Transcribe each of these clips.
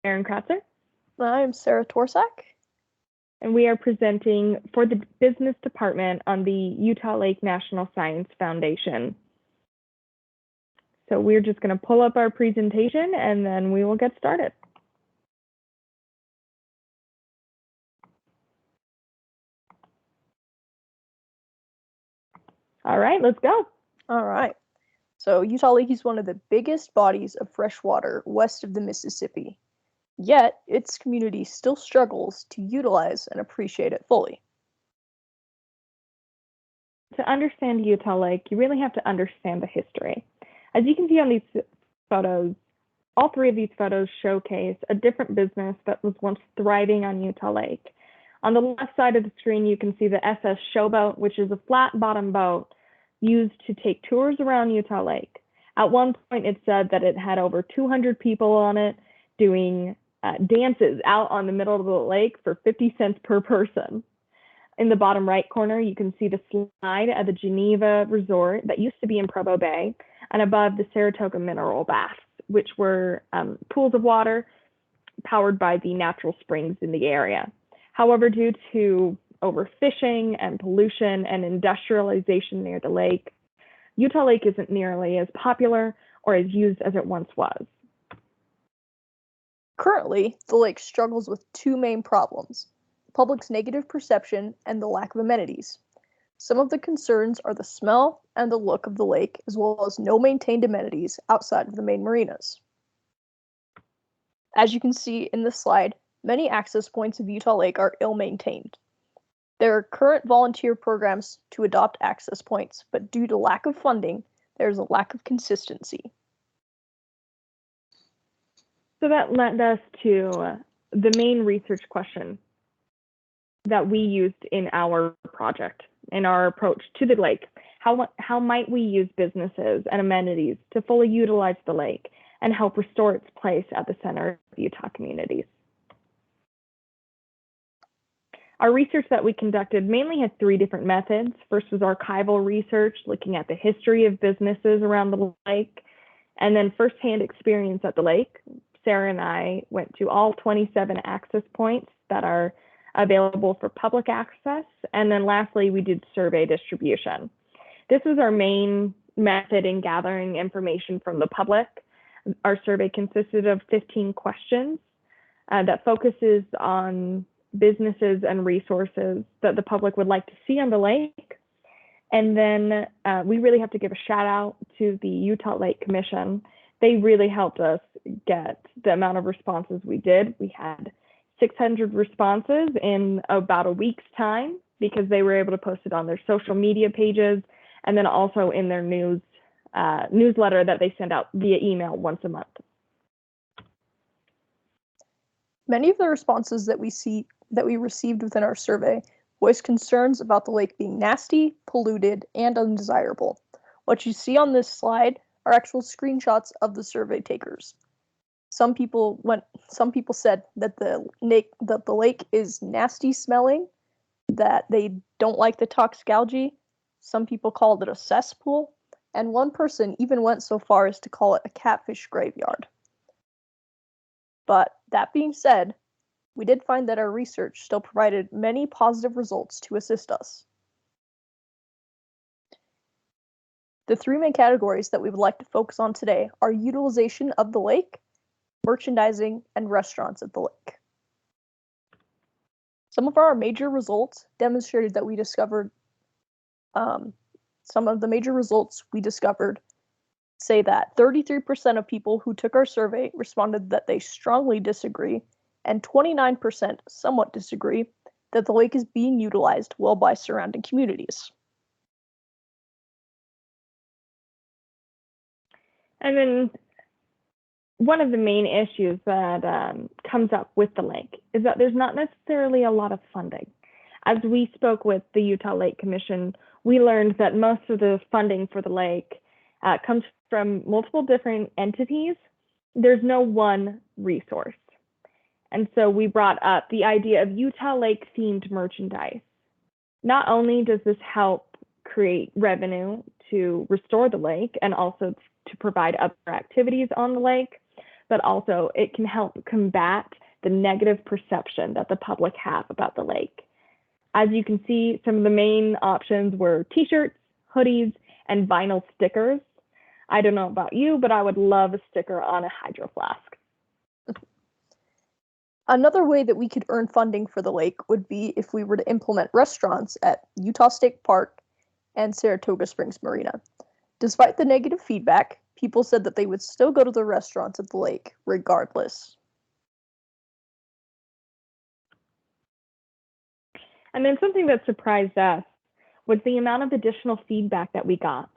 Erin Kratzer, I'm Sarah Torsak. and we are presenting for the Business Department on the Utah Lake National Science Foundation. So we're just going to pull up our presentation and then we will get started. All right, let's go. All right. So Utah Lake is one of the biggest bodies of fresh water west of the Mississippi. Yet, its community still struggles to utilize and appreciate it fully. To understand Utah Lake, you really have to understand the history. As you can see on these photos, all three of these photos showcase a different business that was once thriving on Utah Lake. On the left side of the screen, you can see the SS Showboat, which is a flat bottom boat used to take tours around Utah Lake. At one point, it said that it had over 200 people on it doing dances out on the middle of the lake for 50 cents per person. In the bottom right corner, you can see the slide at the Geneva Resort that used to be in Provo Bay, and above the Saratoga Mineral Baths, which were pools of water powered by the natural springs in the area. However, due to overfishing and pollution and industrialization near the lake, Utah Lake isn't nearly as popular or as used as it once was. Currently, the lake struggles with two main problems: the public's negative perception and the lack of amenities. Some of the concerns are the smell and the look of the lake, as well as no maintained amenities outside of the main marinas. As you can see in this slide, many access points of Utah Lake are ill-maintained. There are current volunteer programs to adopt access points, but due to lack of funding, there's a lack of consistency. So that led us to the main research question that we used in our project, in our approach to the lake. How might we use businesses and amenities to fully utilize the lake and help restore its place at the center of Utah communities? Our research that we conducted mainly had three different methods. First was archival research, looking at the history of businesses around the lake, and then firsthand experience at the lake. Sarah and I went to all 27 access points that are available for public access. And then lastly, we did survey distribution. This was our main method in gathering information from the public. Our survey consisted of 15 questions that focuses on businesses and resources that the public would like to see on the lake. And then we really have to give a shout out to the Utah Lake Commission. They really helped us get the amount of responses we did. We had 600 responses in about a week's time because they were able to post it on their social media pages and then also in their newsletter that they send out via email once a month. Many of the responses that we received within our survey voiced concerns about the lake being nasty, polluted, and undesirable. What you see on this slide are actual screenshots of the survey takers. Some people said that the lake is nasty smelling, that they don't like the toxic algae. Some people called it a cesspool, and one person even went so far as to call it a catfish graveyard. But that being said, we did find that our research still provided many positive results to assist us. The three main categories that we would like to focus on today are utilization of the lake, merchandising, and restaurants at the lake. Some of our major results demonstrated that we discovered, some of the major results we discovered say that 33% of people who took our survey responded that they strongly disagree, and 29% somewhat disagree that the lake is being utilized well by surrounding communities. And then one of the main issues that comes up with the lake is that there's not necessarily a lot of funding. As we spoke with the Utah Lake Commission, we learned that most of the funding for the lake comes from multiple different entities. There's no one resource. And so we brought up the idea of Utah Lake themed merchandise. Not only does this help create revenue to restore the lake and also to provide other activities on the lake, but also it can help combat the negative perception that the public have about the lake. As you can see, some of the main options were t-shirts, hoodies, and vinyl stickers. I don't know about you, but I would love a sticker on a Hydro Flask. Another way that we could earn funding for the lake would be if we were to implement restaurants at Utah State Park and Saratoga Springs Marina. Despite the negative feedback, people said that they would still go to the restaurants at the lake regardless. And then something that surprised us was the amount of additional feedback that we got.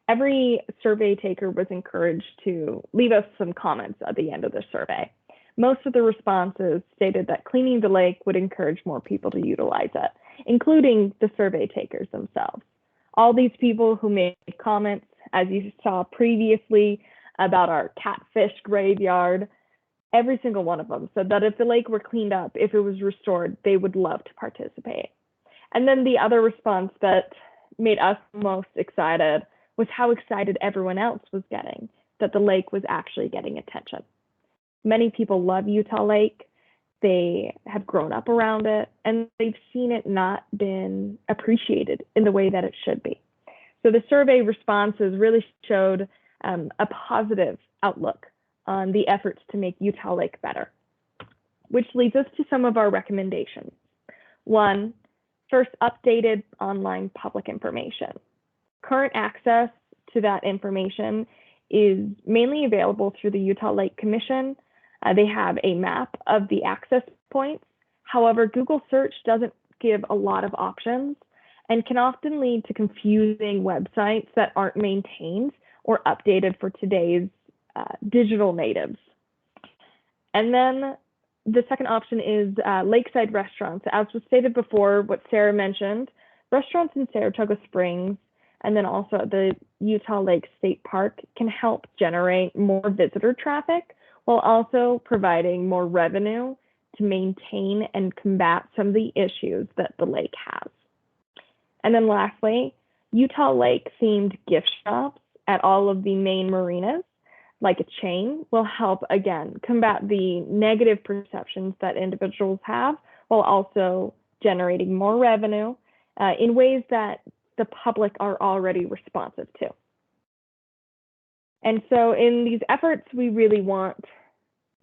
Every survey taker was encouraged to leave us some comments at the end of the survey. Most of the responses stated that cleaning the lake would encourage more people to utilize it, including the survey takers themselves. All these people who made comments, as you saw previously about our catfish graveyard, every single one of them said that if the lake were cleaned up, if it was restored, they would love to participate. And then the other response that made us most excited was how excited everyone else was getting that the lake was actually getting attention. Many people love Utah Lake. They have grown up around it, and they've seen it not been appreciated in the way that it should be. So the survey responses really showed a positive outlook on the efforts to make Utah Lake better, which leads us to some of our recommendations. One, first, updated online public information. Current access to that information is mainly available through the Utah Lake Commission. They have a map of the access points. However, Google search doesn't give a lot of options and can often lead to confusing websites that aren't maintained or updated for today's digital natives. And then the second option is lakeside restaurants. As was stated before, what Sarah mentioned, restaurants in Saratoga Springs and then also the Utah Lake State Park can help generate more visitor traffic while also providing more revenue to maintain and combat some of the issues that the lake has. And then lastly, Utah Lake themed gift shops at all of the main marinas, like a chain, will help, again, combat the negative perceptions that individuals have while also generating more revenue in ways that the public are already responsive to. And so in these efforts, we really want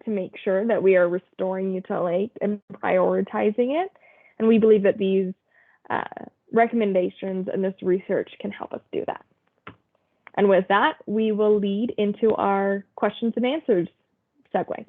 to make sure that we are restoring Utah Lake and prioritizing it. And we believe that these recommendations and this research can help us do that. And with that, we will lead into our questions and answers segue.